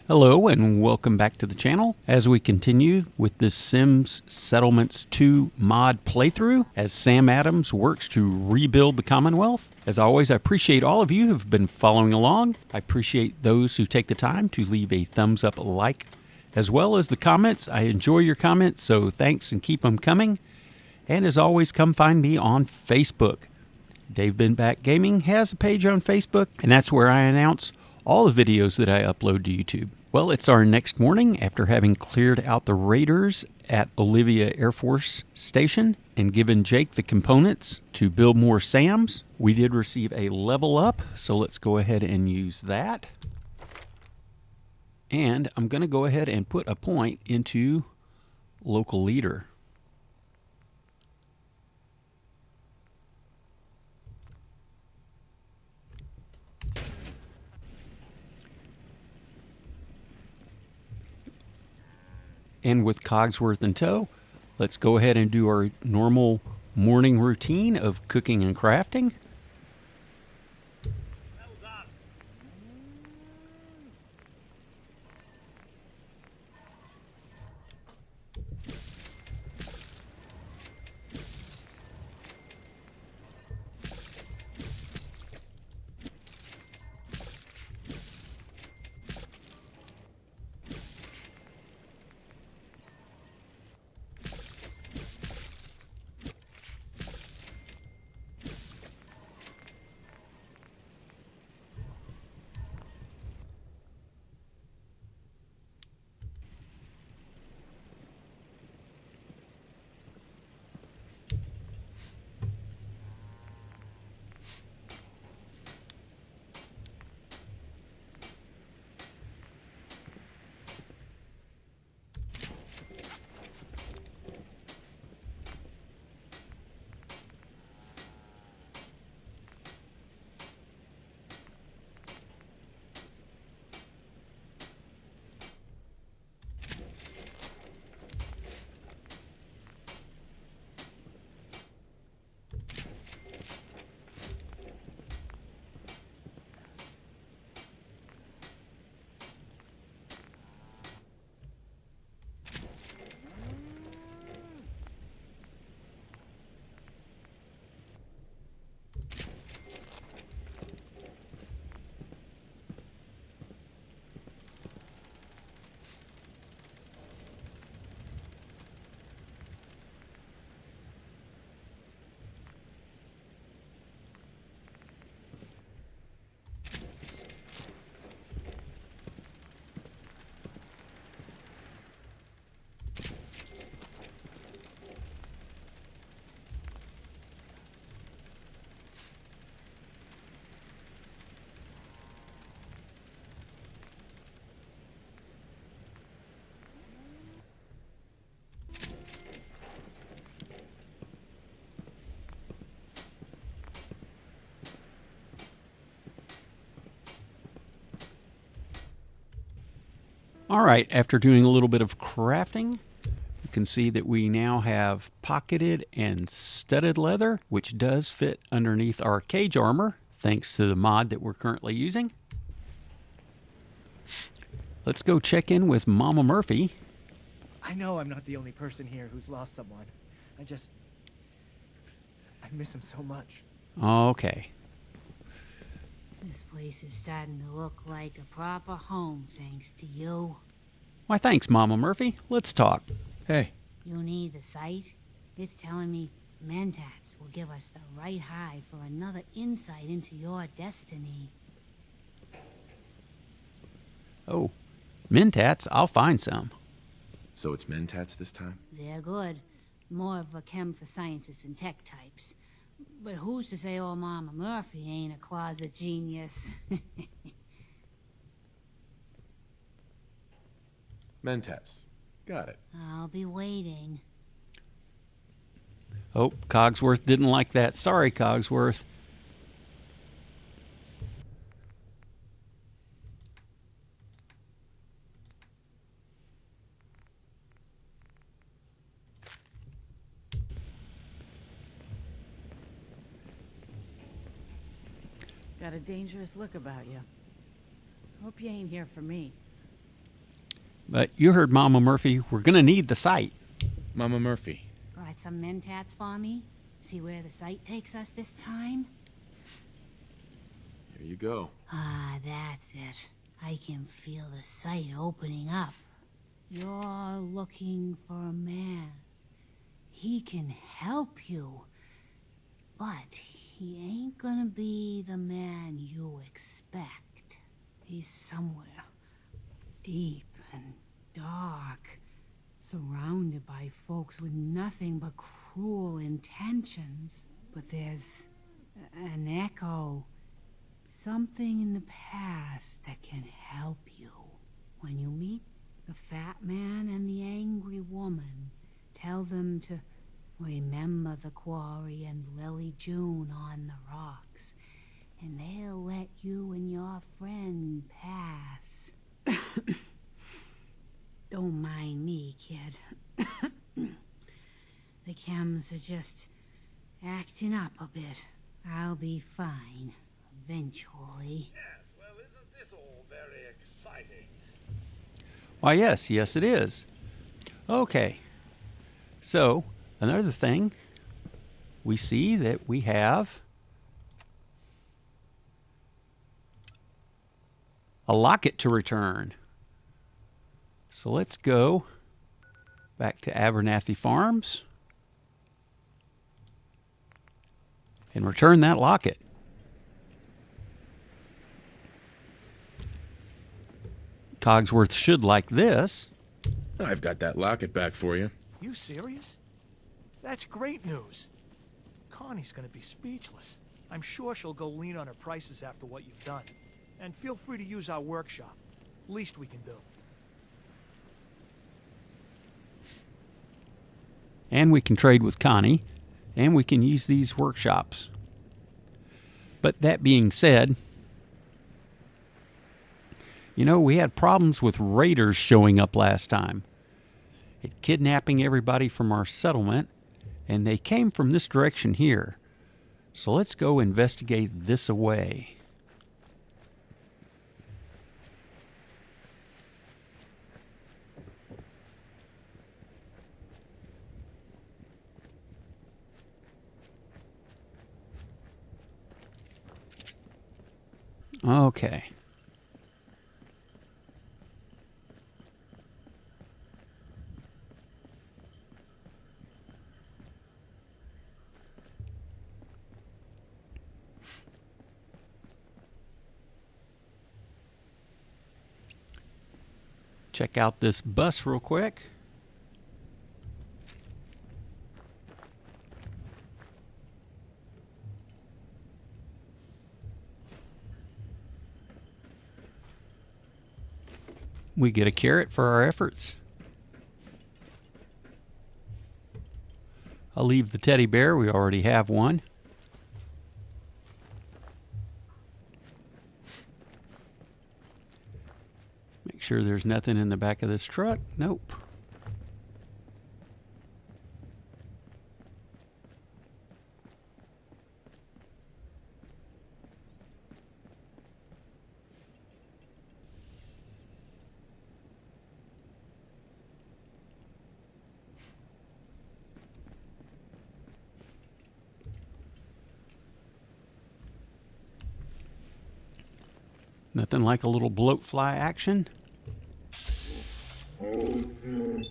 Hello and welcome back to the channel as we continue with this Sims Settlements 2 mod playthrough as Sam Adams works to rebuild the Commonwealth. As always, I appreciate all of you who have been following along. I appreciate those who take the time to leave a thumbs up, like, as well as the comments. I enjoy your comments, so thanks and keep them coming. And as always, come find me on Facebook. Dave Been Back Gaming has a page on Facebook, and that's where I announce all the videos that I upload to YouTube. Well, it's our next morning after having cleared out the raiders at Olivia Air Force Station and given Jake the components to build more SAMs. We did receive a level up, so let's go ahead and use that. And I'm going to go ahead and put a point into local leader. And with Cogsworth in tow, let's go ahead and do our normal morning routine of cooking and crafting. All right, after doing a little bit of crafting, you can see that we now have pocketed and studded leather, which does fit underneath our cage armor, thanks to the mod that we're currently using. Let's go check in with Mama Murphy. I know I'm not the only person here who's lost someone. I miss him so much. Okay. This place is starting to look like a proper home, thanks to you. Why, thanks, Mama Murphy. Let's talk. Hey. You need the site? It's telling me Mentats will give us the right high for another insight into your destiny. Oh, Mentats, I'll find some. So it's Mentats this time? They're good. More of a chem for scientists and tech types. But who's to say old Mama Murphy ain't a closet genius? Mentats. Got it. I'll be waiting. Oh, Cogsworth didn't like that. Sorry, Cogsworth. Got a dangerous look about you. Hope you ain't here for me. But you heard Mama Murphy. We're going to need the site. Mama Murphy. Brought some mentats for me? See where the site takes us this time? Here you go. Ah, that's it. I can feel the site opening up. You're looking for a man. He can help you. But he ain't gonna be the man you expect. He's somewhere deep and dark, surrounded by folks with nothing but cruel intentions. But there's an echo, something in the past that can help you. When you meet the fat man and the angry woman, tell them to remember the quarry and Lily June on the rocks, and they'll let you and your friend pass. Don't mind me, kid. The chems are just acting up a bit. I'll be fine, eventually. Yes, well, isn't this all very exciting? Why, yes, it is. Okay. So, another thing, we see that we have a locket to return. So let's go back to Abernathy Farms and return that locket. Cogsworth should like this. I've got that locket back for you. You serious? That's great news. Connie's gonna be speechless. I'm sure she'll go lean on her prices after what you've done. And feel free to use our workshop. Least we can do. And we can trade with Connie, and we can use these workshops. But that being said, you know, we had problems with raiders showing up last time, kidnapping everybody from our settlement, and they came from this direction here. So let's go investigate this away. Okay. Check out this bus real quick. We get a carrot for our efforts. I'll leave the teddy bear. We already have one. Make sure there's nothing in the back of this truck. Nope. Nothing like a little bloat fly action. Really?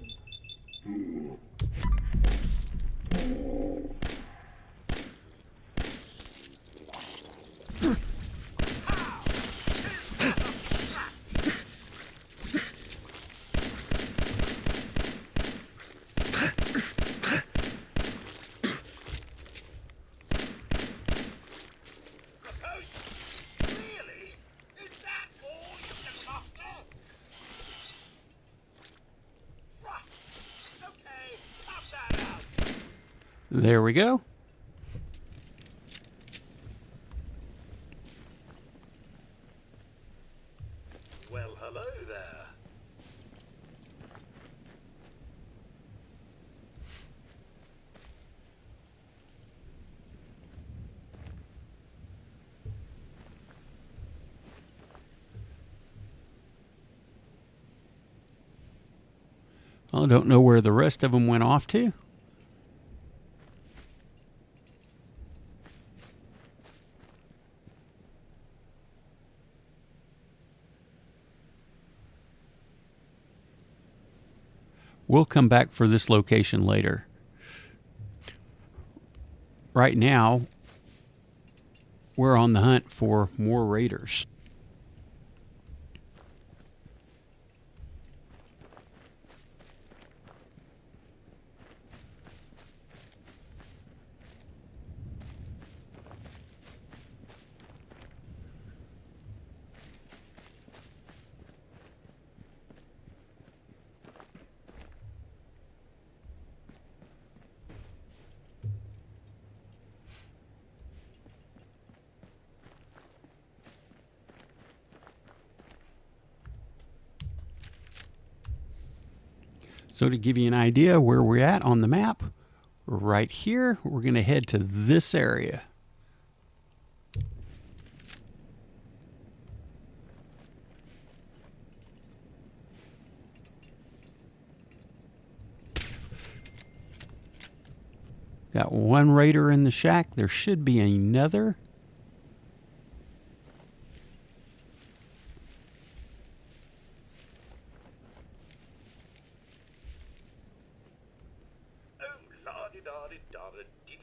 Is that all you can muster? Rust! Okay, cut that out! There we go. Well, hello there. I don't know where the rest of them went off to. We'll come back for this location later. Right now, we're on the hunt for more raiders. So to give you an idea where we're at on the map, right here, we're going to head to this area. Got one raider in the shack. There should be another. Oh, la-di-da-di-da-di-dee.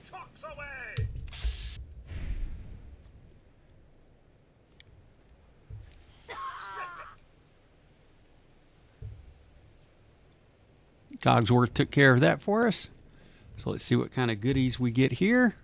Talks away! Cogsworth took care of that for us. So let's see what kind of goodies we get here.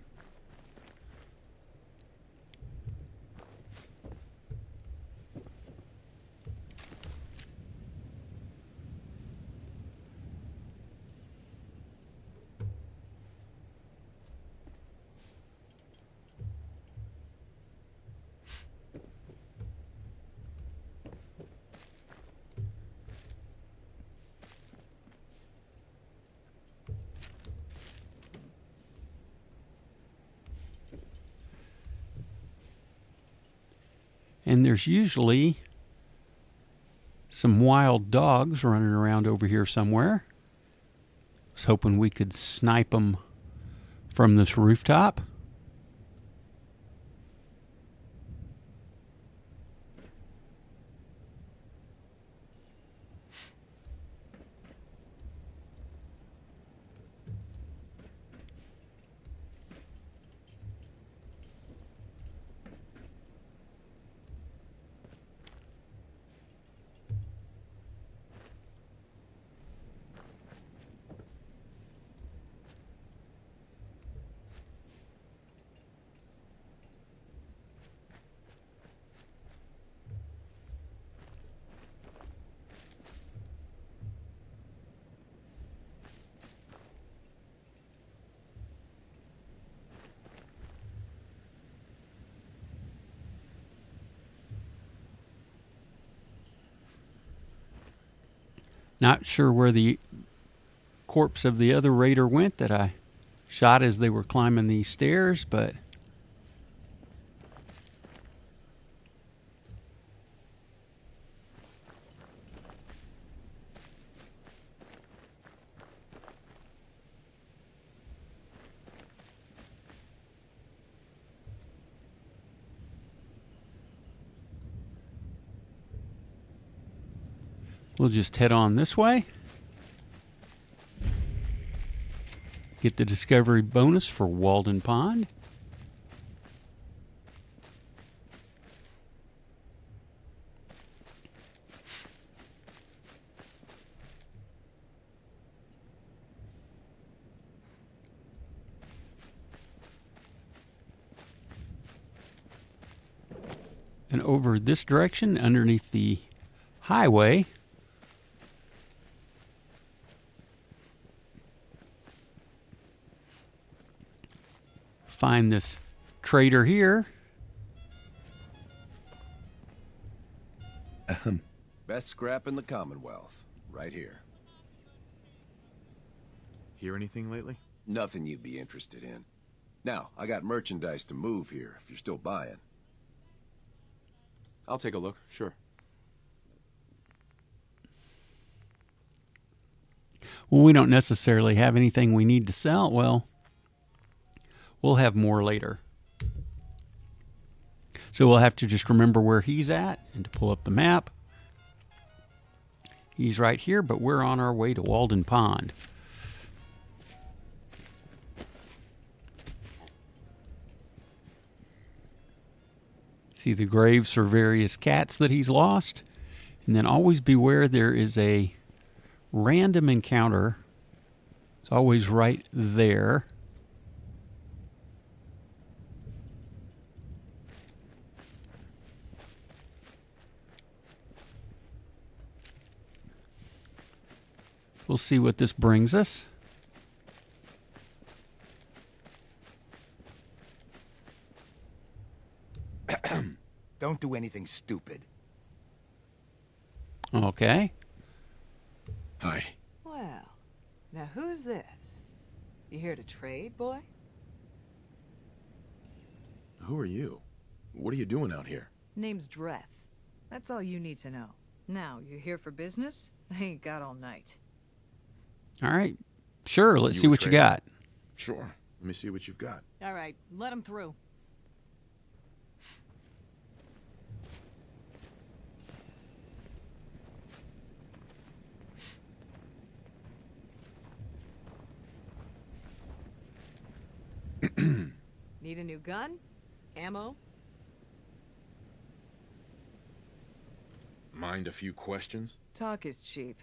And there's usually some wild dogs running around over here somewhere. I was hoping we could snipe them from this rooftop. Not sure where the corpse of the other raider went that I shot as they were climbing these stairs, but we'll just head on this way. Get the discovery bonus for Walden Pond. And over this direction, underneath the highway, find this trader here. Best scrap in the Commonwealth. Right here. Hear anything lately? Nothing you'd be interested in. Now, I got merchandise to move here, if you're still buying. I'll take a look, sure. Well, we don't necessarily have anything we need to sell. Well, we'll have more later. So we'll have to just remember where he's at and to pull up the map. He's right here, but we're on our way to Walden Pond. See the graves for various cats that he's lost. And then always beware there is a random encounter. It's always right there. We'll see what this brings us. Don't do anything stupid. Okay. Hi. Well, now who's this? You here to trade, boy? Who are you? What are you doing out here? Name's Dreth. That's all you need to know. Now, you here for business? I ain't got all night. All right. Sure, let's You see a what you trader? got. Sure. Let me see what you've got. All right, let him through. Need a new gun? Ammo? Mind a few questions? Talk is cheap.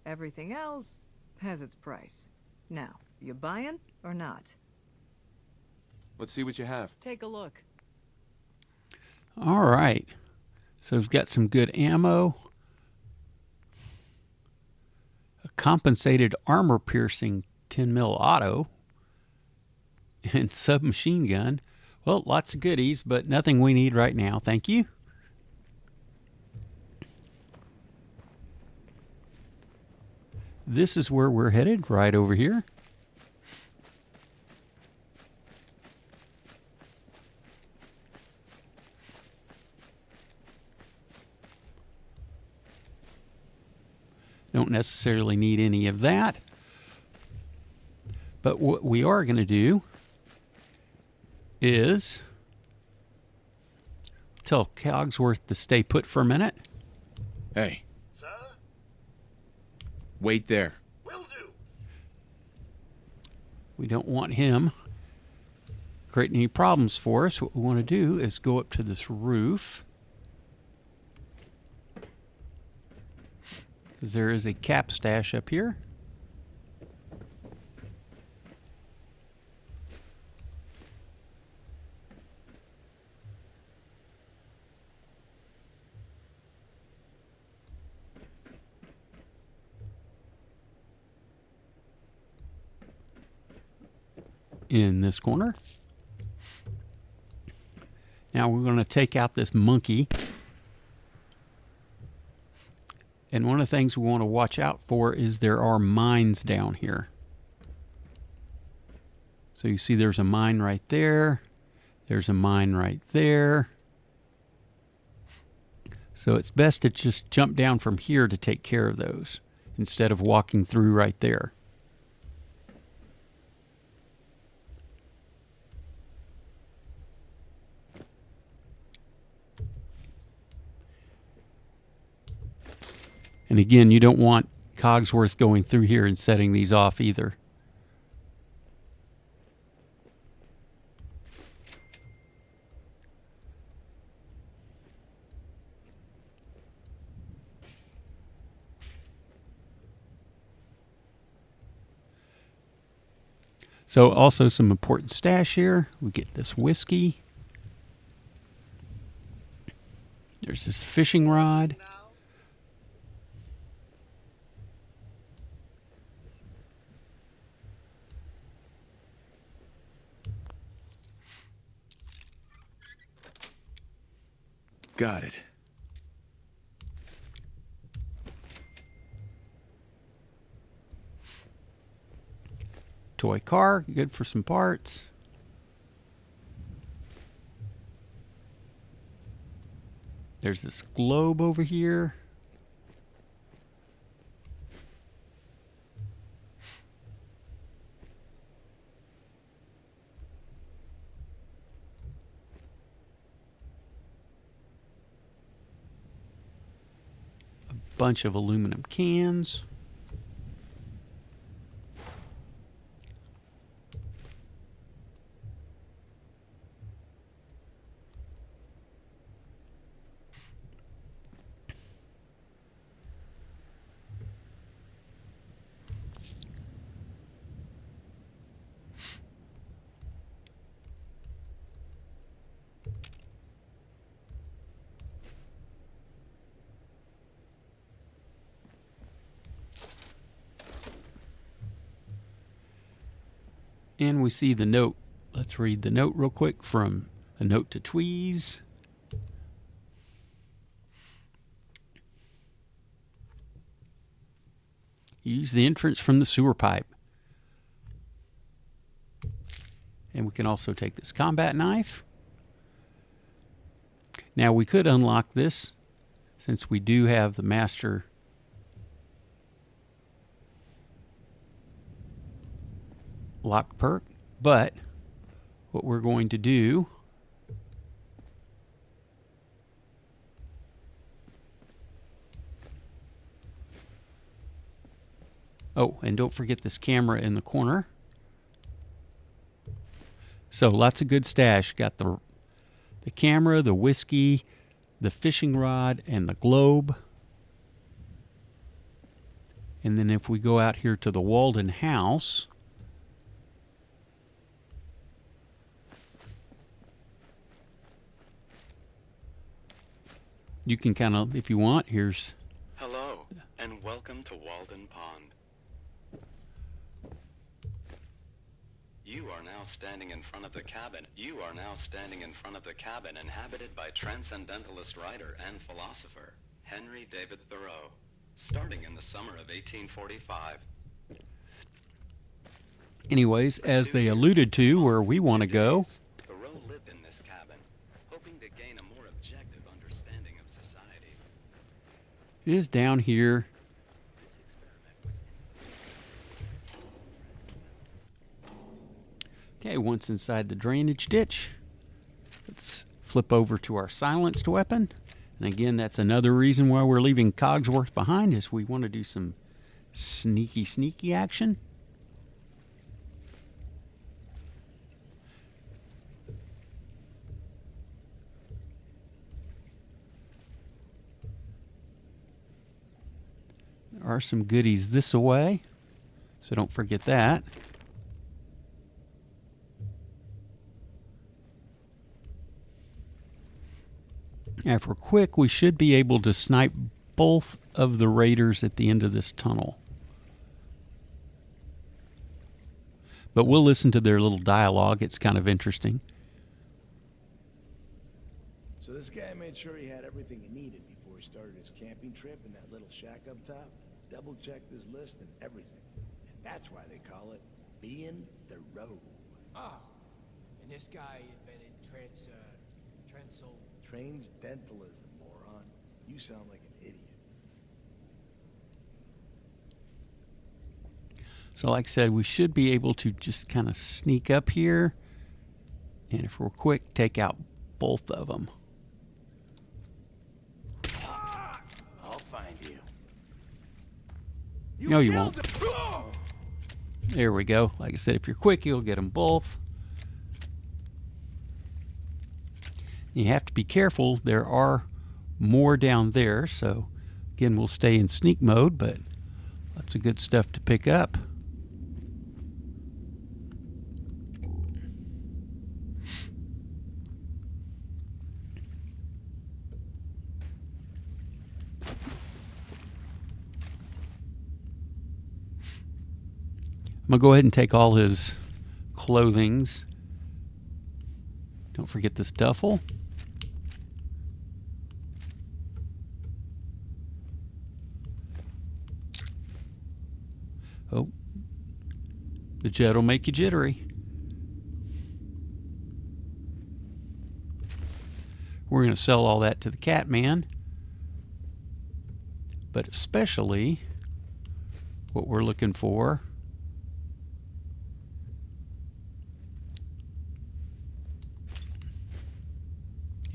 Everything else has its price. Now, you buying or not? Let's see what you have. Take a look. All right. So we've got some good ammo. A compensated armor-piercing 10mm auto. And submachine gun. Well, lots of goodies, but nothing we need right now. Thank you. This is where we're headed, right over here. Don't necessarily need any of that. But what we are going to do is tell Cogsworth to stay put for a minute. Hey, Sir? wait there. Will do. We don't want him creating any problems for us. What we want to do is go up to this roof. Because there is a cap stash up here. In this corner. Now we're going to take out this monkey. And one of the things we want to watch out for is there are mines down here. So you see there's a mine right there. There's a mine right there. So it's best to just jump down from here to take care of those instead of walking through right there. And again, you don't want Cogsworth going through here and setting these off either. So also some important stash here. We get this whiskey. There's this fishing rod. Got it. toy car, good for some parts. There's this globe over here. A bunch of aluminum cans. And we see the note. Let's read the note real quick from A Note to Tweez. Use the entrance from the sewer pipe. And we can also take this combat knife. Now we could unlock this since we do have the master lock perk, but what we're going to do and don't forget this camera in the corner. So lots of good stash. Got the camera, the whiskey, the fishing rod, and the globe. And then if we go out here to the Walden house, you can kind of, if you want, here's... Hello, and welcome to Walden Pond. You are now standing in front of the cabin. You are now standing in front of the cabin inhabited by transcendentalist writer and philosopher Henry David Thoreau, starting in the summer of 1845. Anyways, as they alluded to, where we want to go, Thoreau lived in this cabin, hoping to gain a more objective understanding of society. is down here. Okay, once inside the drainage ditch, let's flip over to our silenced weapon. And again, that's another reason why we're leaving Cogsworth behind, is we want to do some sneaky action. There are some goodies this way, so don't forget that. Now, if we're quick, we should be able to snipe both of the raiders at the end of this tunnel. But we'll listen to their little dialogue. It's kind of interesting. So this guy made sure he had everything he needed before he started his camping trip in that little shack up top. Double-checked his list and everything. And that's why they call it being the road. Oh, and this guy invented Transdentalism, moron. You sound like an idiot. So like I said, we should be able to just kind of sneak up here. And if we're quick, take out both of them. I'll find you. No, you won't. There we go. Like I said, if you're quick, you'll get them both. You have to be careful. There are more down there. So, again, we'll stay in sneak mode, but lots of good stuff to pick up. I'm going to go ahead and take all his clothings. Don't forget this duffel. Oh. The jet'll make you jittery. We're going to sell all that to the cat man. But especially what we're looking for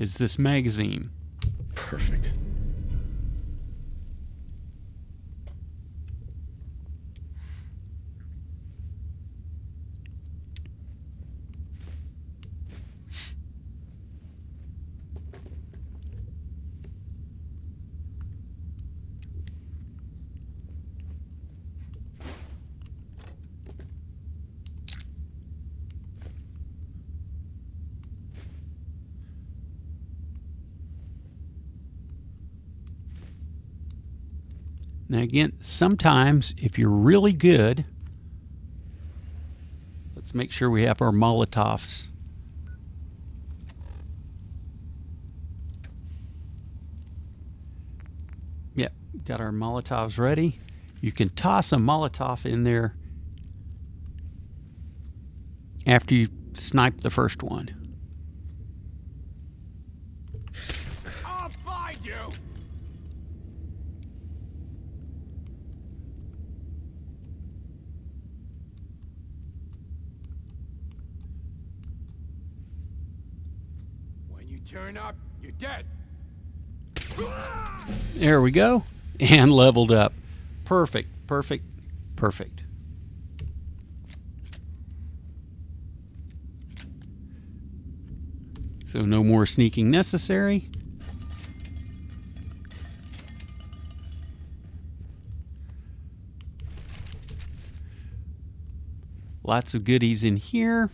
is this magazine. Perfect. Now again, sometimes if you're really good, let's make sure we have our Molotovs. Yep, got our Molotovs ready. You can toss a Molotov in there after you snipe the first one. I'll find you! When you turn up, you're dead. There we go. And leveled up. Perfect, perfect, perfect. So no more sneaking necessary. Lots of goodies in here.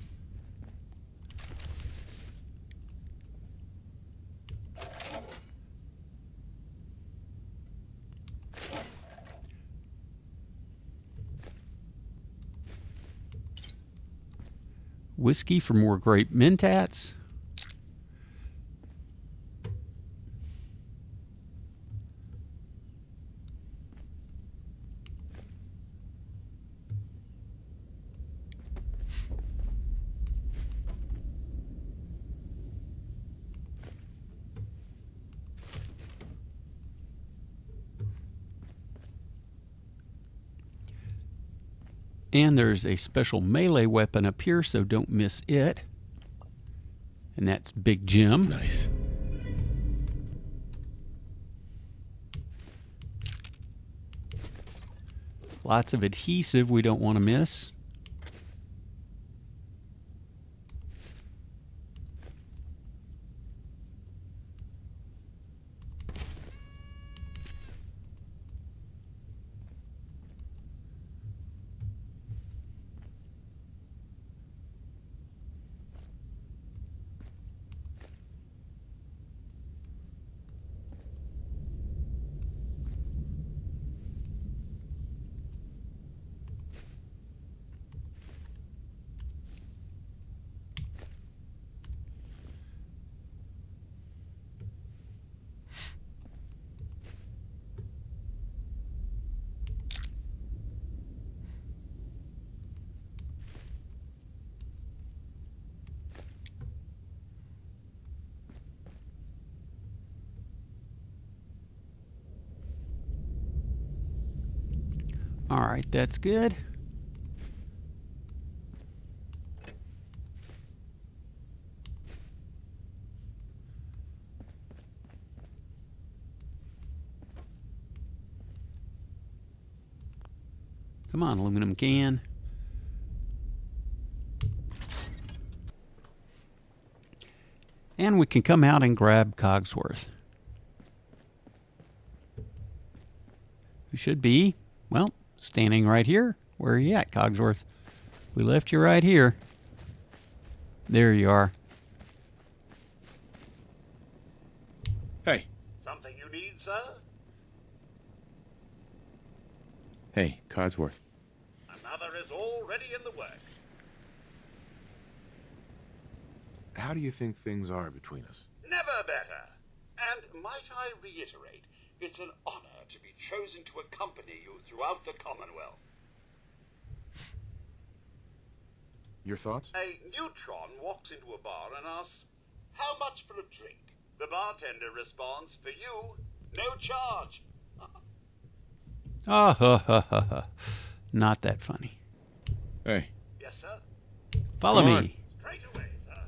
Whiskey for more grape mentats. And there's a special melee weapon up here, so don't miss it. And that's Big Jim. Nice. Lots of adhesive we don't want to miss. All right, that's good. Come on, aluminum can. And we can come out and grab Cogsworth. Who should be, well, standing right here. Where are you at, Cogsworth? We left you right here. There you are. Hey. Something you need, sir? Hey, Codsworth. Another is already in the works. How do you think things are between us? Never better. And might I reiterate, it's an honor to be chosen to accompany you throughout the Commonwealth. Your thoughts? A neutron walks into a bar and asks, "How much for a drink?" The bartender responds, "For you, no charge." Oh, ha, ha, ha, ha. Not that funny. Hey. Yes, sir. Follow Come me. on. Straight away, sir.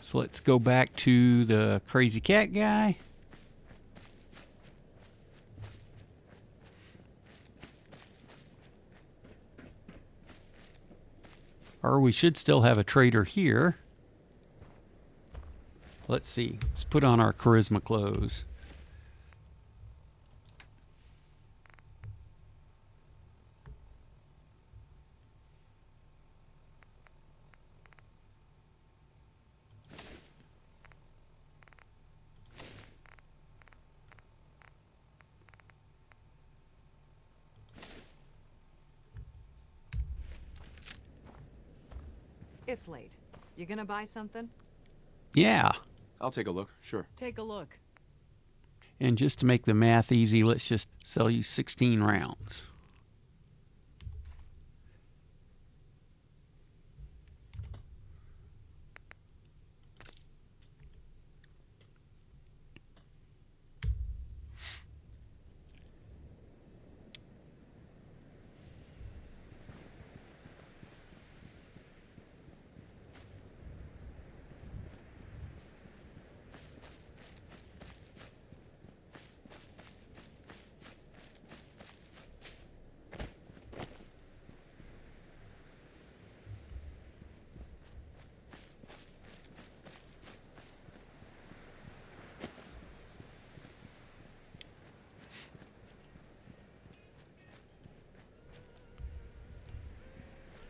So let's go back to the crazy cat guy. Or we should still have a trader here. Let's see. Let's put on our charisma clothes. It's late. You gonna buy something? Yeah. I'll take a look, sure. Take a look. And just to make the math easy, let's just sell you 16 rounds.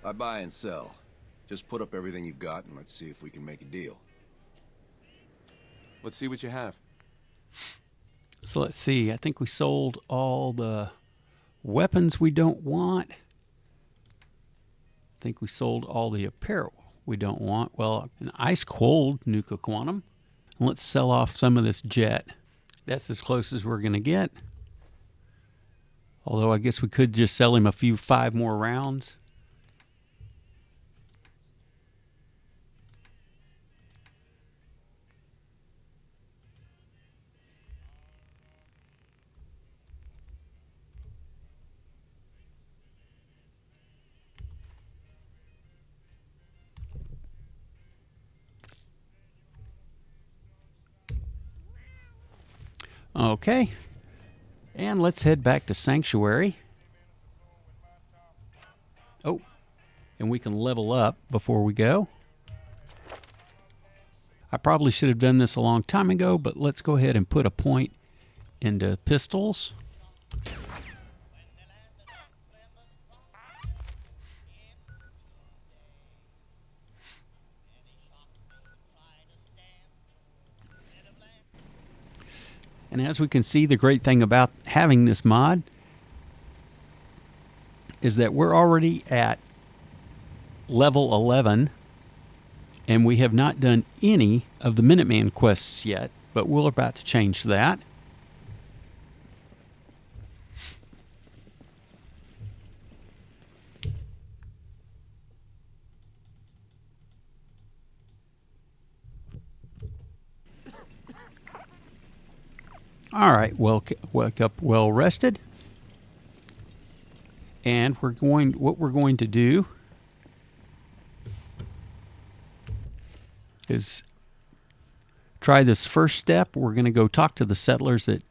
I buy and sell. Just put up everything you've got and let's see if we can make a deal. Let's see what you have. So let's see. I think we sold all the weapons we don't want. I think we sold all the apparel we don't want. Well, an ice cold Nuka Quantum. And let's sell off some of this jet. That's as close as we're going to get. Although I guess we could just sell him 5 more rounds. Okay, and let's head back to Sanctuary. Oh, and we can level up before we go. I probably should have done this a long time ago, but let's go ahead and put a point into pistols. And as we can see, the great thing about having this mod is that we're already at level 11, and we have not done any of the Minuteman quests yet, but we're about to change that. All right, wake up well rested. And what we're going to do is try this first step. We're going to go talk to the settlers at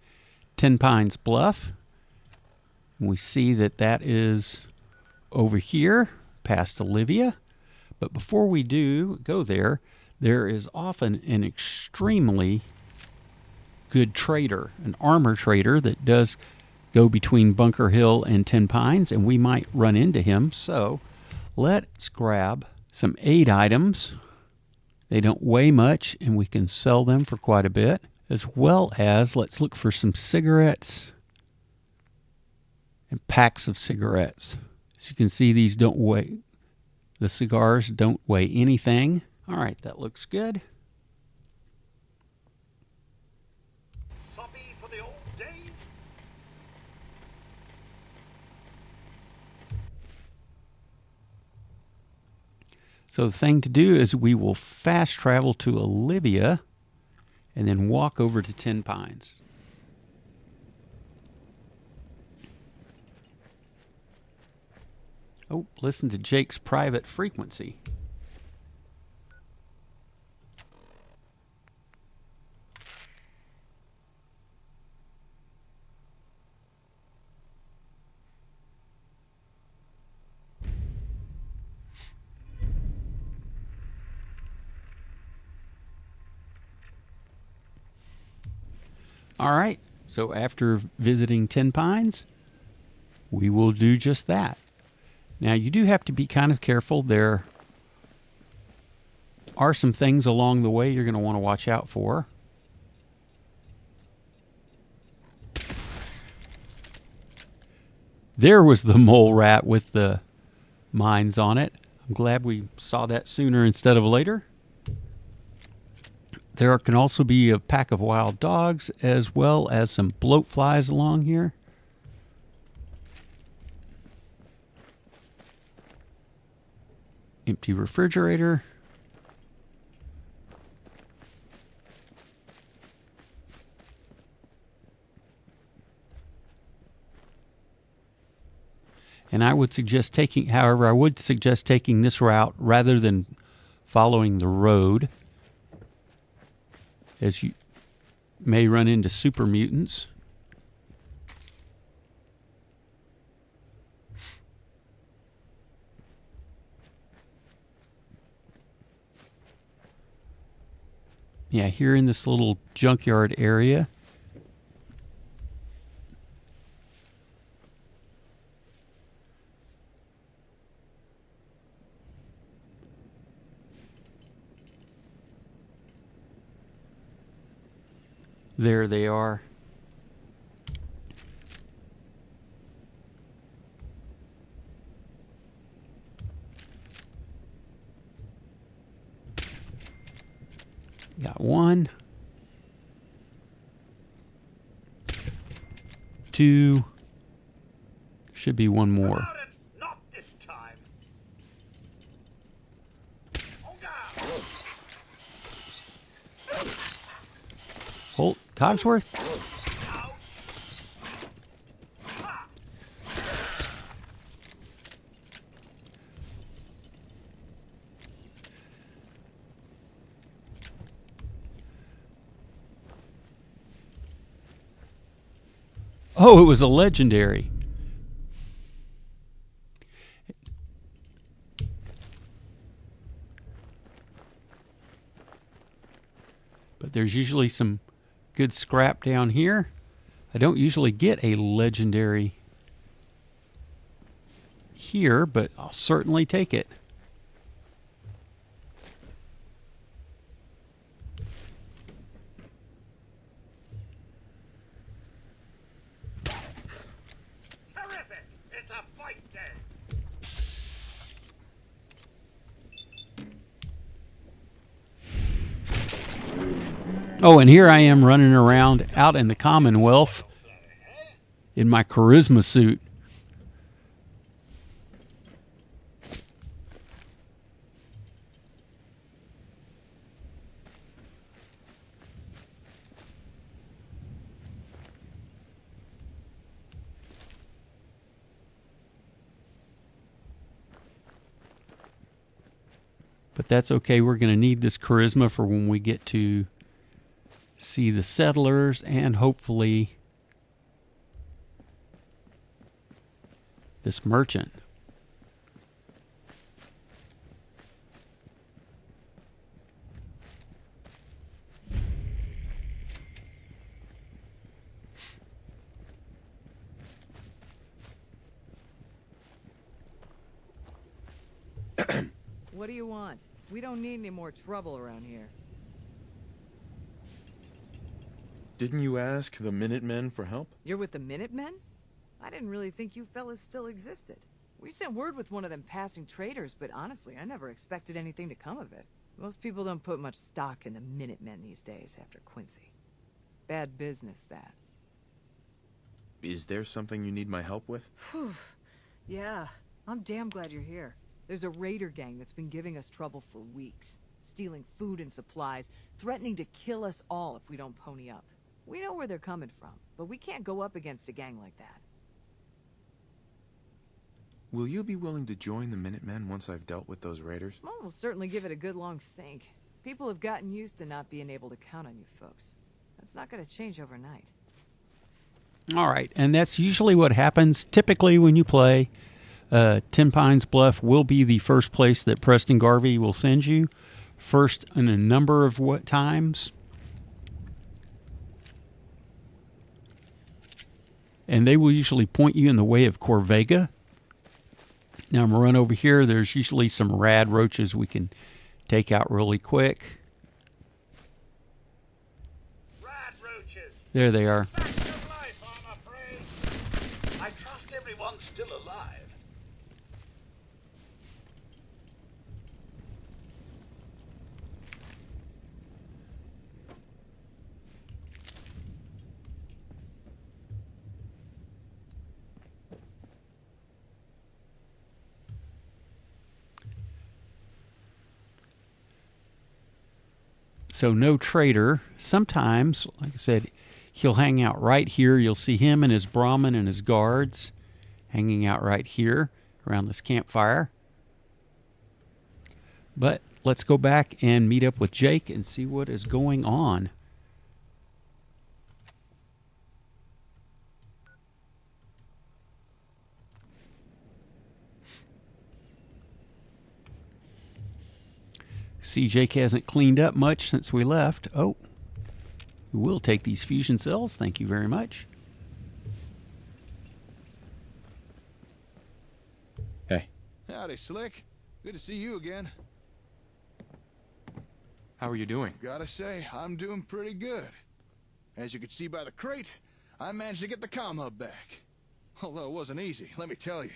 Tenpines Bluff. And we see that that is over here past Olivia. But before we do go there, there is often an extremely good trader, an armor trader that does go between Bunker Hill and Tenpines, and we might run into him. So let's grab some aid items. They don't weigh much, and we can sell them for quite a bit. As well as, let's look for some cigarettes and packs of cigarettes. As you can see, these don't weigh, the cigars don't weigh anything. All right, that looks good. Soppy for the old days? So the thing to do is we will fast travel to Olivia and then walk over to Tenpines. Oh, listen to Jake's private frequency. All right, so after visiting Tenpines, we will do just that. Now, you do have to be kind of careful. There are some things along the way you're going to want to watch out for. There was the mole rat with the mines on it. I'm glad we saw that sooner instead of later. There can also be a pack of wild dogs as well as some bloat flies along here. Empty refrigerator. And I would suggest taking this route rather than following the road, as you may run into super mutants. Yeah, here in this little junkyard area. There they are. Got one. Two. Should be one more. Not this time. Holt, Cogsworth? Oh, it was a legendary. But there's usually some good scrap down here. I don't usually get a legendary here, but I'll certainly take it. Terrific! It's a fight day. Oh, and here I am running around out in the Commonwealth in my charisma suit. But that's okay. We're going to need this charisma for when we get to see the settlers and hopefully this merchant. What do you want? We don't need any more trouble around here. Didn't you ask the Minutemen for help? You're with the Minutemen? I didn't really think you fellas still existed. We sent word with one of them passing traders, but honestly, I never expected anything to come of it. Most people don't put much stock in the Minutemen these days after Quincy. Bad business, that. Is there something you need my help with? Yeah, I'm damn glad you're here. There's a raider gang that's been giving us trouble for weeks. Stealing food and supplies, threatening to kill us all if we don't pony up. We know where they're coming from, but we can't go up against a gang like that. Will you be willing to join the Minutemen once I've dealt with those raiders? Well, we'll certainly give it a good long think. People have gotten used to not being able to count on you folks. That's not going to change overnight. All right, and that's usually what happens typically when you play. Tenpines Bluff will be the first place that Preston Garvey will send you. First in a number of times. And they will usually point you in the way of Corvega. Now I'm going to run over here. There's usually some rad roaches we can take out really quick. Rad roaches. There they are. Fact of life, I'm afraid. I trust everyone's still alive. So no traitor. Sometimes, like I said, he'll hang out right here. You'll see him and his Brahmin and his guards hanging out right here around this campfire. But let's go back and meet up with Jake and see what is going on. See, Jake hasn't cleaned up much since we left. Oh, we'll take these fusion cells. Thank you very much. Hey. Howdy, Slick. Good to see you again. How are you doing? Gotta say, I'm doing pretty good. As you can see by the crate, I managed to get the comm hub back. Although it wasn't easy, let me tell you.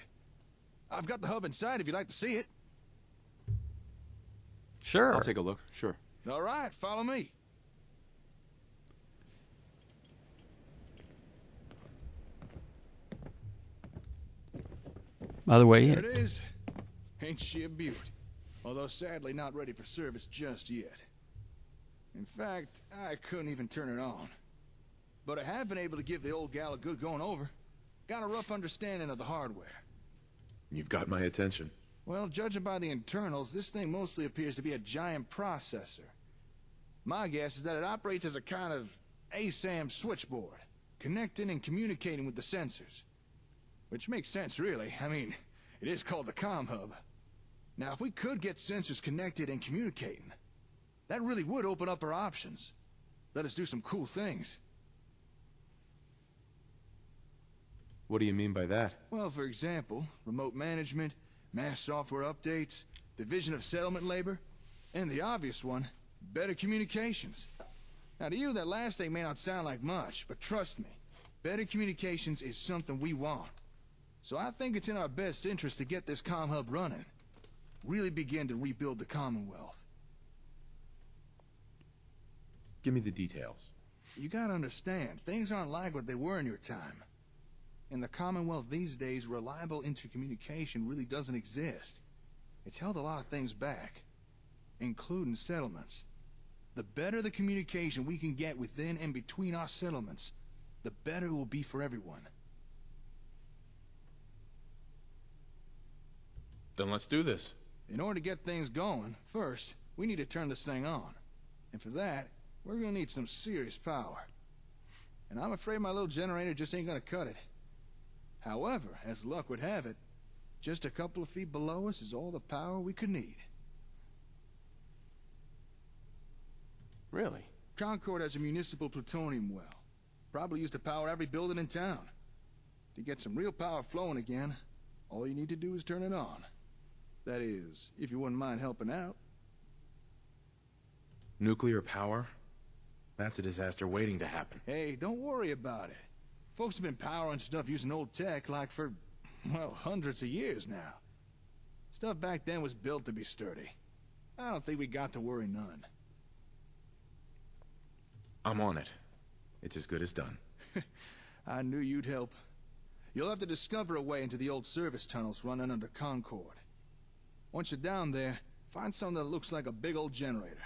I've got the hub inside if you'd like to see it. Sure. I'll take a look. Sure. All right, follow me. By the way, There it is. Ain't she a beaut? Although sadly not ready for service just yet. In fact, I couldn't even turn it on. But I have been able to give the old gal a good going over. Got a rough understanding of the hardware. You've got my attention. Well, judging by the internals, this thing mostly appears to be a giant processor. My guess is that it operates as a kind of ASAM switchboard, connecting and communicating with the sensors. Which makes sense, really. I mean, it is called the comm hub. Now, if we could get sensors connected and communicating, that really would open up our options. Let us do some cool things. What do you mean by that? Well, for example, remote management, mass software updates, division of settlement labor, and the obvious one, better communications. Now to you, that last thing may not sound like much, but trust me, better communications is something we want. So I think it's in our best interest to get this comm hub running. Really begin to rebuild the Commonwealth. Give me the details. You gotta understand, things aren't like what they were in your time. In the Commonwealth these days, reliable intercommunication really doesn't exist. It's held a lot of things back, including settlements. The better the communication we can get within and between our settlements, the better it will be for everyone. Then let's do this. In order to get things going, first, we need to turn this thing on. And for that, we're gonna need some serious power. And I'm afraid my little generator just ain't gonna cut it. However, as luck would have it, just a couple of feet below us is all the power we could need. Really? Concord has a municipal plutonium well. Probably used to power every building in town. To get some real power flowing again, all you need to do is turn it on. That is, if you wouldn't mind helping out. Nuclear power? That's a disaster waiting to happen. Hey, don't worry about it. Folks have been powering stuff using old tech like for, well, hundreds of years now. Stuff back then was built to be sturdy. I don't think we got to worry none. I'm on it. It's as good as done. I knew you'd help. You'll have to discover a way into the old service tunnels running under Concord. Once you're down there, find something that looks like a big old generator.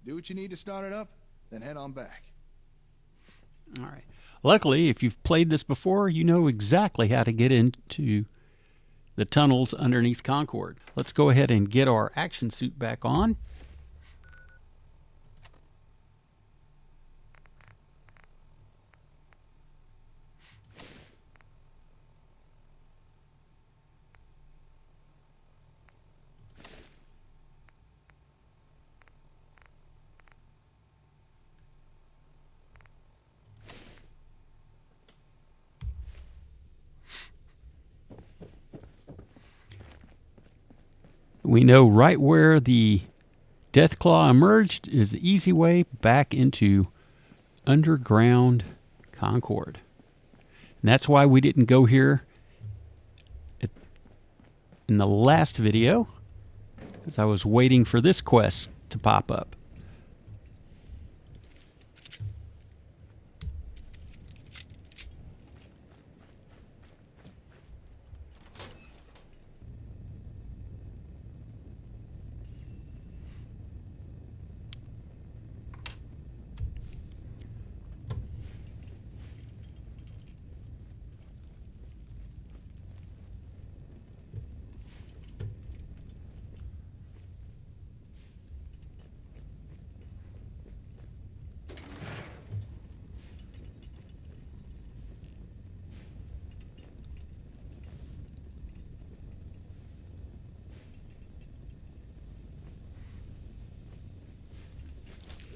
Do what you need to start it up, then head on back. All right. Luckily, if you've played this before, you know exactly how to get into the tunnels underneath Concord. Let's go ahead and get our action suit back on. We know right where the Deathclaw emerged is the easy way back into underground Concord. And that's why we didn't go here in the last video, because I was waiting for this quest to pop up.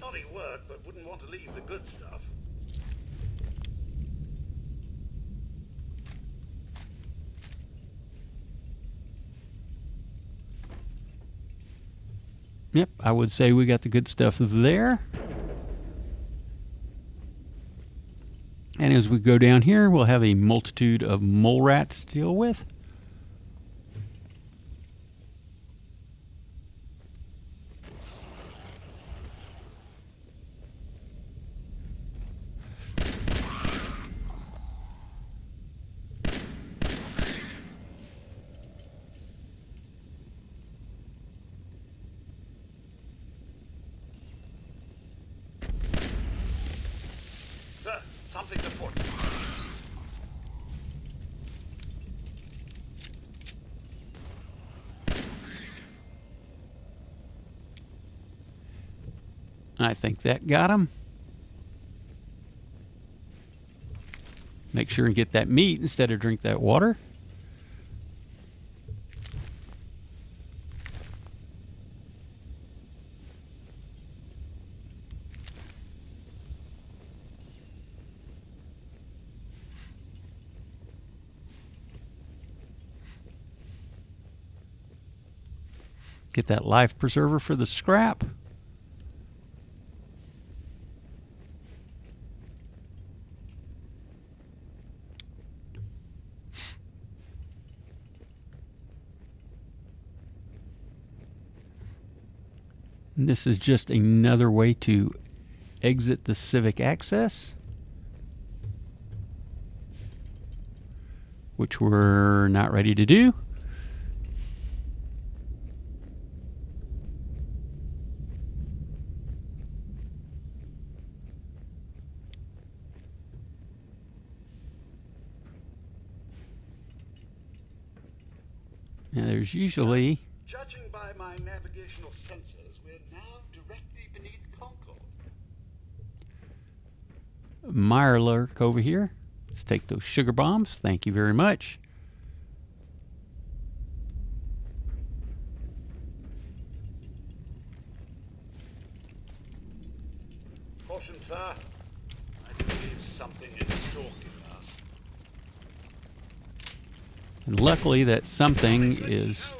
Naughty work, but wouldn't want to leave the good stuff. Yep, I would say we got the good stuff there. And as we go down here, we'll have a multitude of mole rats to deal with. Sir, something's afoot. I think that got him. Make sure and get that meat instead of drink that water. Get that life preserver for the scrap. And this is just another way to exit the Civic Access, which we're not ready to do. Now there's usually... Judging by my navigational sensors, we're now directly beneath Concord. Mirelurk over here. Let's take those sugar bombs. Thank you very much. Caution, sir. I believe something is stalking us. And luckily that something is...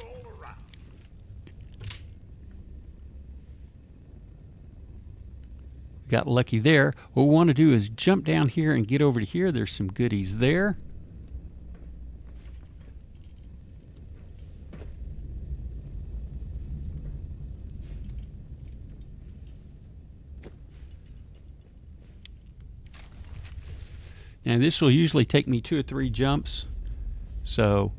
Got lucky there. What we want to do is jump down here and get over to here. There's some goodies there. Now this will usually take me 2 or 3 jumps. So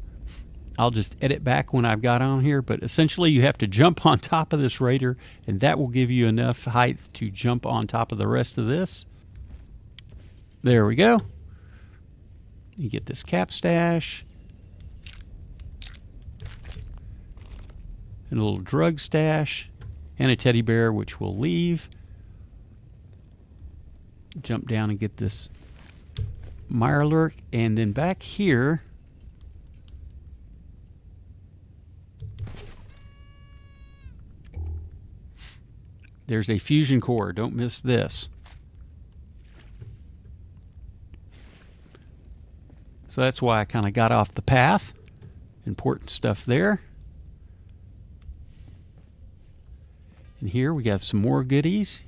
I'll just edit back when I've got on here, but essentially you have to jump on top of this raider, and that will give you enough height to jump on top of the rest of this. There we go. You get this cap stash, a little drug stash, and a teddy bear, which we'll leave. Jump down and get this Mirelurk, and then back here, there's a fusion core. Don't miss this. So that's why I kind of got off the path. Important stuff there. And here we got some more goodies.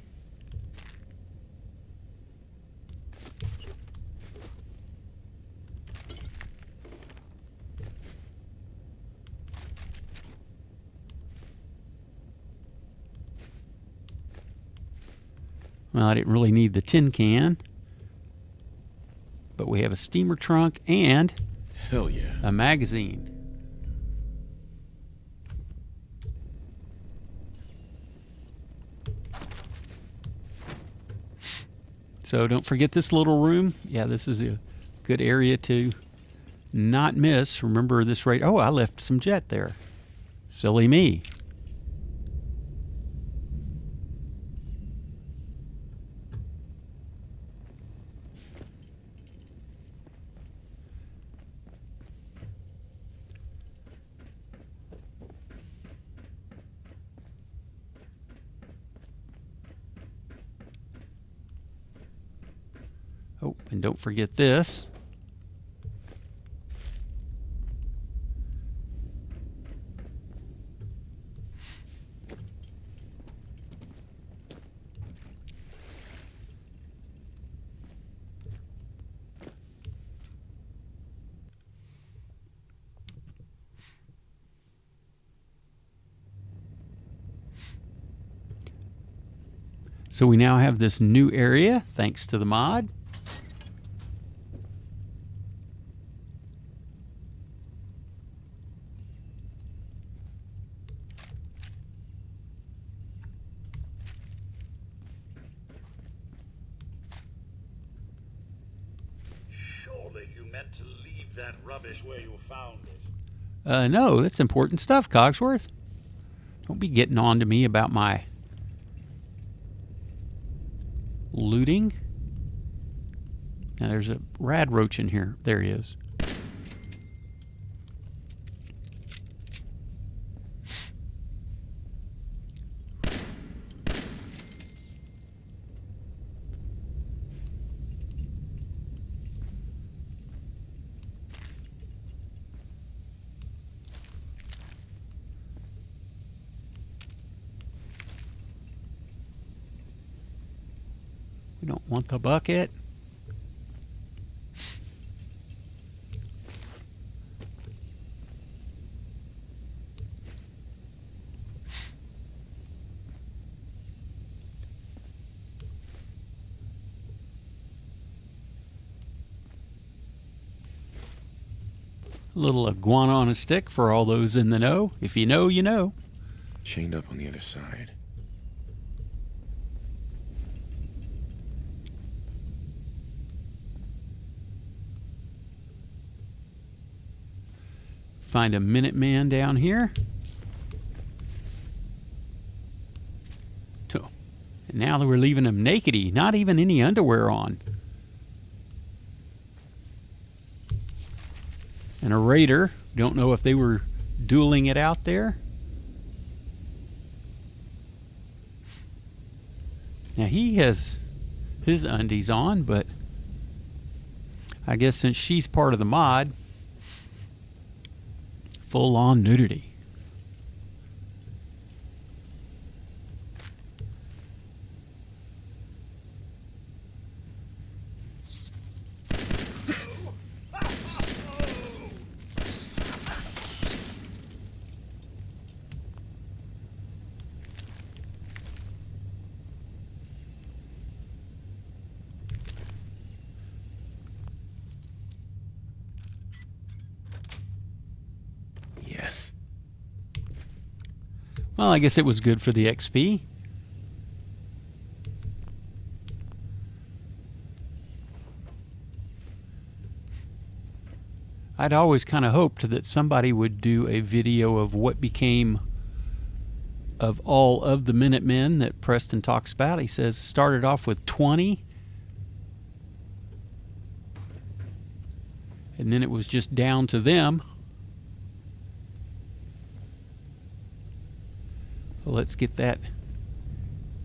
Well, I didn't really need the tin can. But we have a steamer trunk and Hell yeah. a magazine. So don't forget this little room. Yeah, this is a good area to not miss. Remember this right. Oh, I left some jet there. Silly me. Oh, and don't forget this. So we now have this new area thanks to the mod. Surely you meant to leave that rubbish where you found it. No, that's important stuff, Cogsworth. Don't be getting on to me about my looting. Now there's a rad roach in here. There he is. We don't want the bucket. A little iguana on a stick for all those in the know. If you know, you know. Chained up on the other side. Find a Minuteman down here. So, and now that we're leaving him nakedy, not even any underwear on. And a raider. Don't know if they were dueling it out there. Now he has his undies on, but I guess since she's part of the mod, full-on nudity. Well, I guess it was good for the XP. I'd always kind of hoped that somebody would do a video of what became of all of the Minutemen that Preston talks about. He says started off with 20, and then it was just down to them. Well, let's get that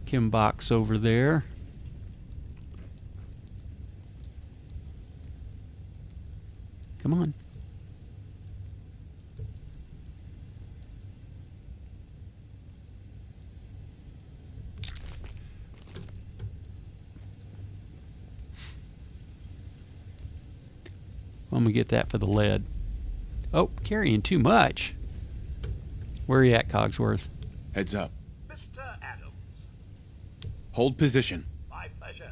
chem box over there. Come on. I'm going to get that for the lead. Oh, carrying too much. Where are you at, Cogsworth? Heads up. Mr. Adams. Hold position. My pleasure.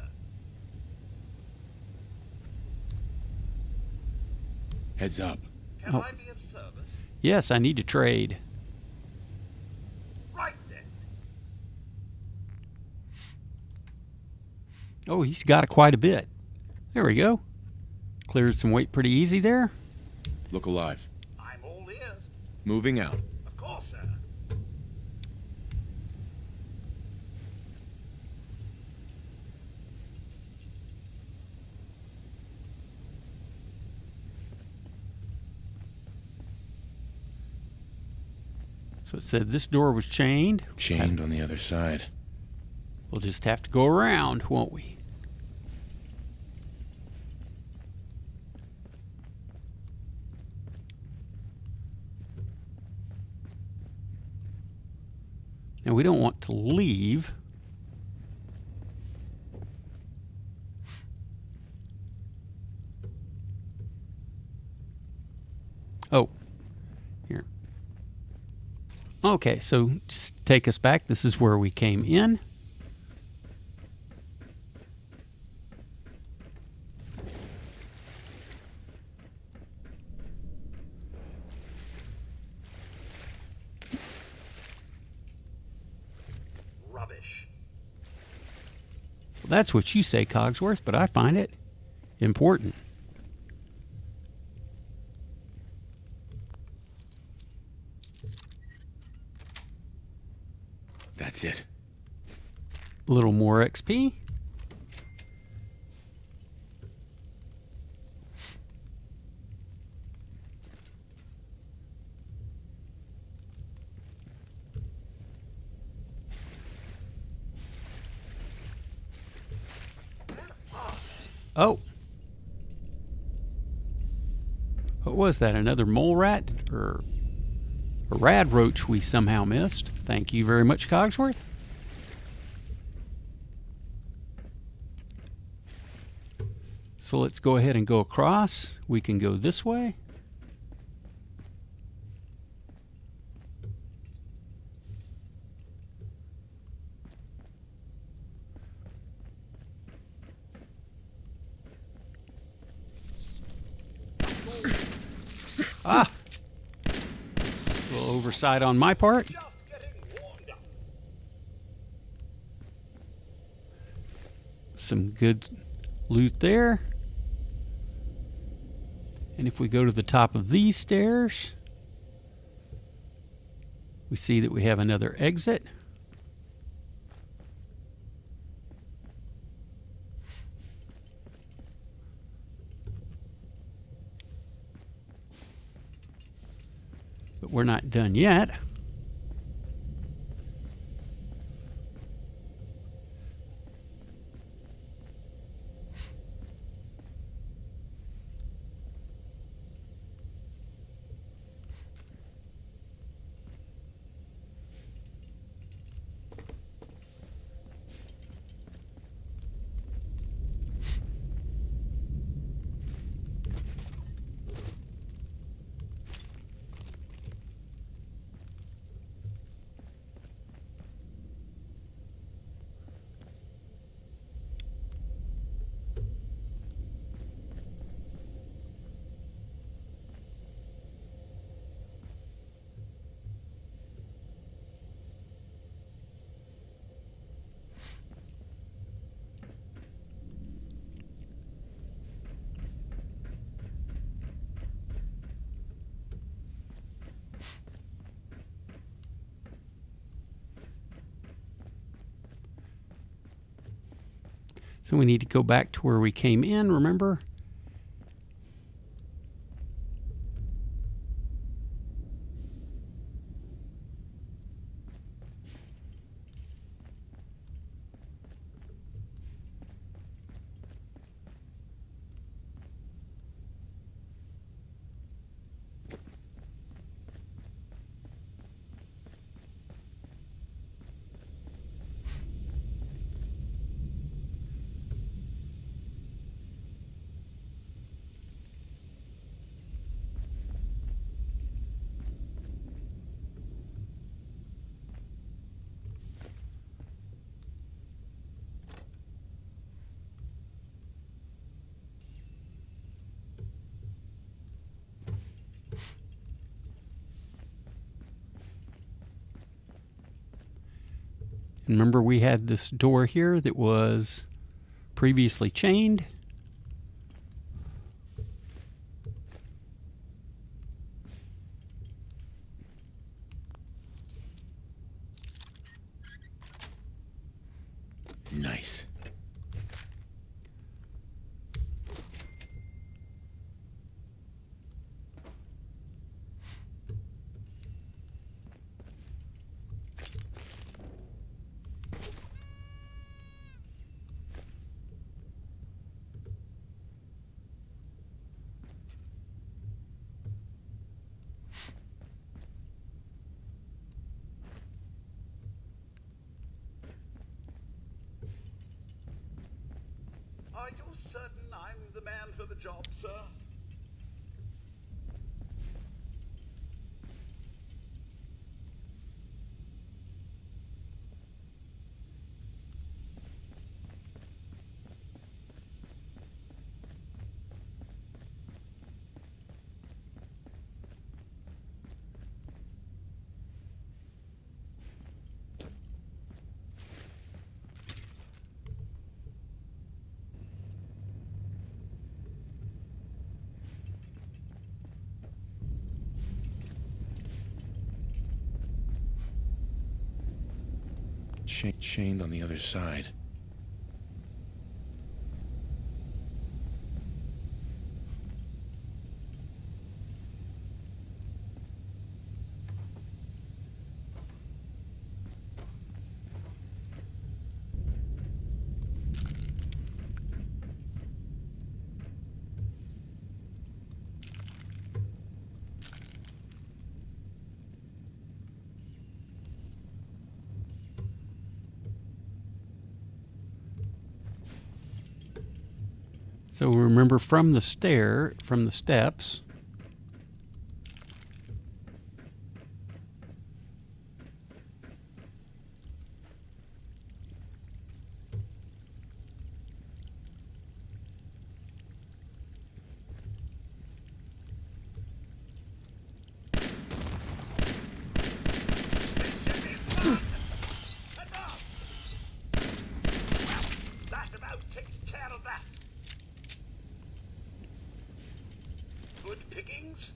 Heads up. Can Oh. I be of service? Yes, I need to trade. Right then. Oh, he's got quite a bit. There we go. Cleared some weight pretty easy there. Look alive. I'm all ears. Moving out. Of course, sir. So it said this door was chained. Chained on the other side. We'll just have to go around, won't we? And we don't want to leave. Oh, here. Okay, so just take us back. This is where we came in. Rubbish. Well, that's what you say, Cogsworth, but I find it important. That's it. A little more XP. Oh. What was that? Another mole rat? Or a rad roach we somehow missed? Thank you very much, Cogsworth. So let's go ahead and go across. We can go this way. Ah! A little oversight on my part. Just getting warmed up. Some good loot there. And if we go to the top of these stairs, we see that we have another exit. But we're not done yet. So we need to go back to where we came in, remember? Remember, we had this door here that was previously chained. Nice. Are you certain I'm the man for the job, sir? Chained on the other side. So remember, from the steps, That about takes care of that. Good pickings?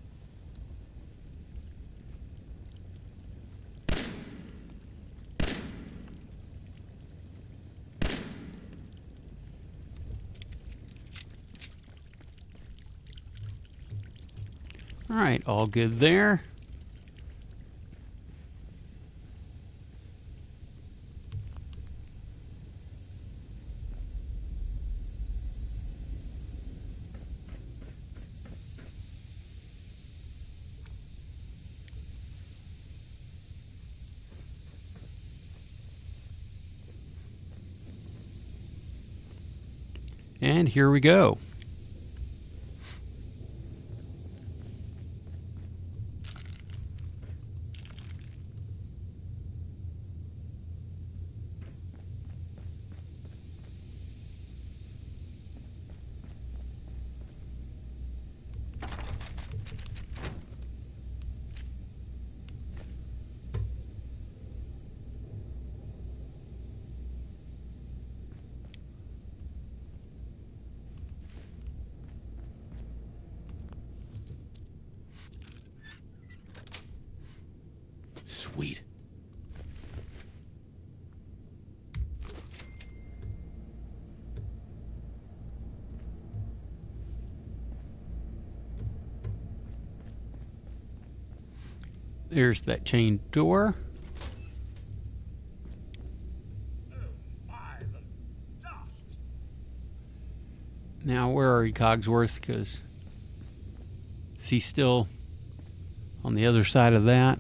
all right, all good there. And here we go. Sweet. There's that chain door. Oh, my, the dust! Now, where are you, Cogsworth? Because is he still on the other side of that?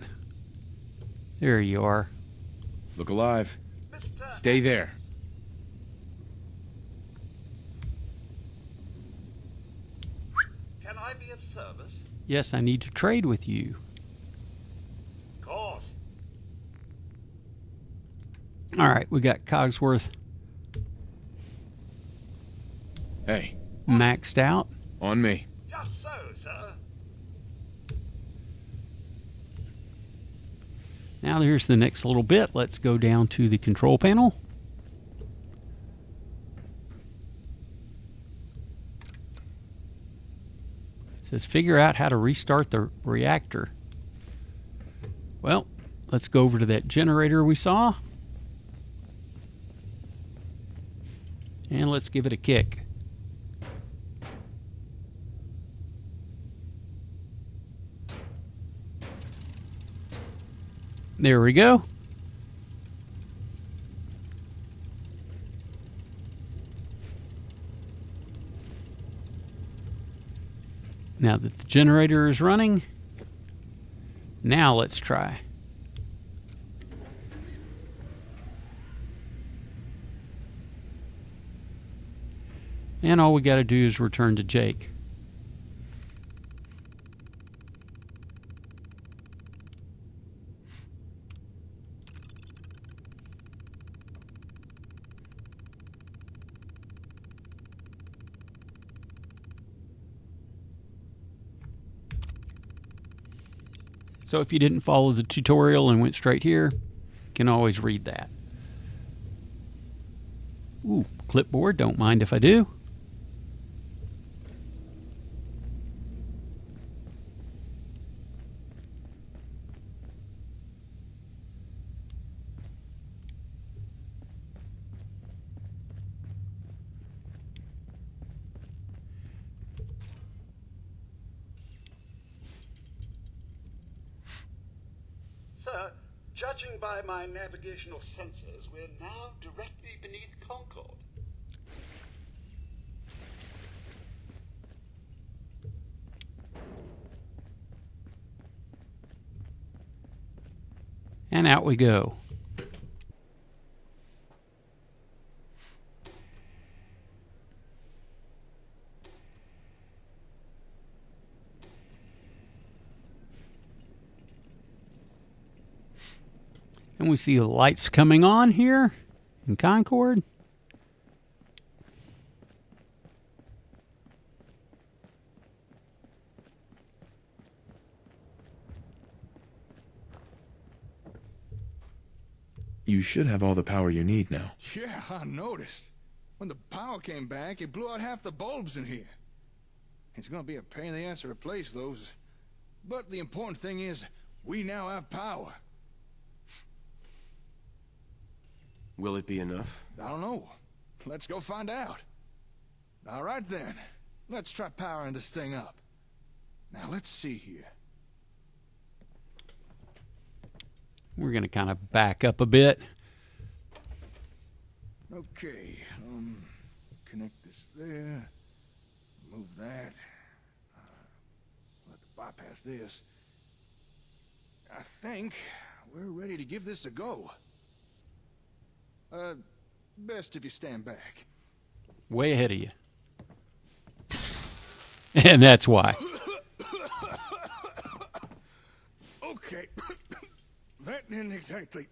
There you are. Look alive. Mr. Stay there. Can I be of service? Yes, I need to trade with you. Of course. All right, we got Cogsworth Hey, maxed out. on me. Just so, sir. Now here's the next little bit. Let's go down to the control panel. It says figure out how to restart the reactor. Well, let's go over to that generator we saw. And let's give it a kick. There we go. Now that the generator is running, now let's try. And all we got to do is return to Jake. So if you didn't follow the tutorial and went straight here, you can always read that. Ooh, clipboard, don't mind if I do. Sir, judging by my navigational sensors, we're now directly beneath Concord. And out we go. And we see the lights coming on here in Concord. You should have all the power you need now. Yeah, I noticed. When the power came back, it blew out half the bulbs in here. It's gonna be a pain in the ass to replace those. But the important thing is, we now have power. Will it be enough? I don't know. Let's go find out. All right then. Let's try powering this thing up. Now let's see here. We're going to kind of back up a bit. Okay, connect this there. Move that. Let the bypass this. I think we're ready to give this a go. Best if you stand back. Way ahead of you. And that's why. Okay. That didn't exactly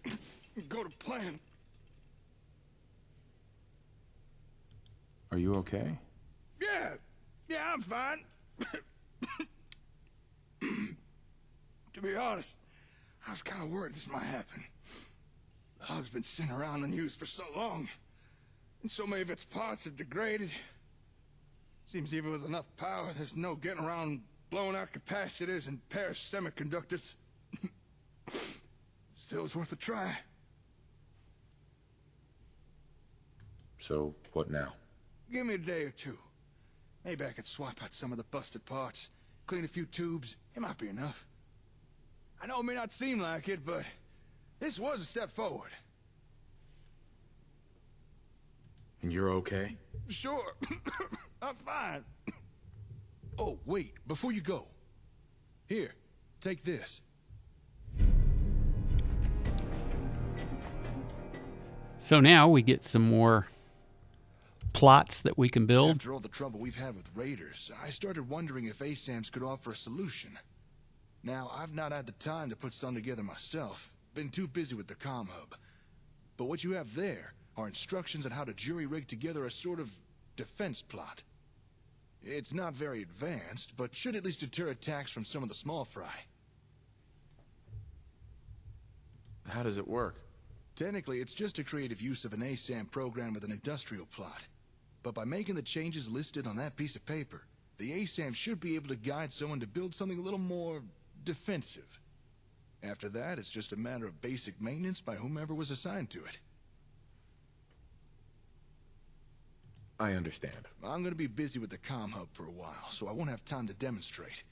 go to plan. Are you okay? Yeah, I'm fine. To be honest, I was kind of worried this might happen. The hub's been sitting around unused for so long, and so many of its parts have degraded. Seems even with enough power, there's no getting around blown out capacitors and perished semiconductors. Still, it's worth a try. So, what now? Give me a day or two. Maybe I could swap out some of the busted parts, clean a few tubes. It might be enough. I know it may not seem like it, but this was a step forward. And you're okay? Sure. I'm fine. Oh, wait, before you go. Here, take this. So now we get some more plots that we can build. After all the trouble we've had with raiders, I started wondering if ASAMs could offer a solution. Now, I've not had the time to put some together myself. Been too busy with the comm hub. But what you have there are instructions on how to jury-rig together a sort of defense plot. It's not very advanced, but should at least deter attacks from some of the small fry. How does it work? Technically, it's just a creative use of an ASAM program with an industrial plot. But by making the changes listed on that piece of paper, the ASAM should be able to guide someone to build something a little more defensive. After that, it's just a matter of basic maintenance by whomever was assigned to it. I understand. I'm gonna be busy with the comm hub for a while, so I won't have time to demonstrate.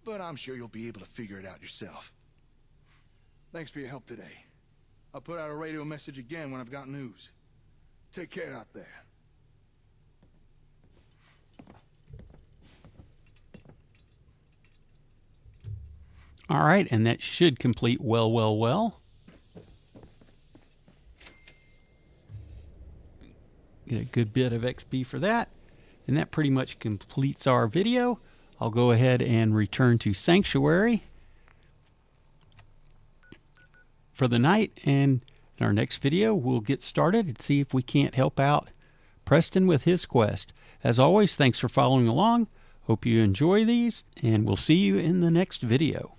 But I'm sure you'll be able to figure it out yourself. Thanks for your help today. I'll put out a radio message again when I've got news. Take care out there. All right, and that should complete well. Get a good bit of XP for that. And that pretty much completes our video. I'll go ahead and return to Sanctuary for the night. And in our next video, we'll get started and see if we can't help out Preston with his quest. As always, thanks for following along. Hope you enjoy these, and we'll see you in the next video.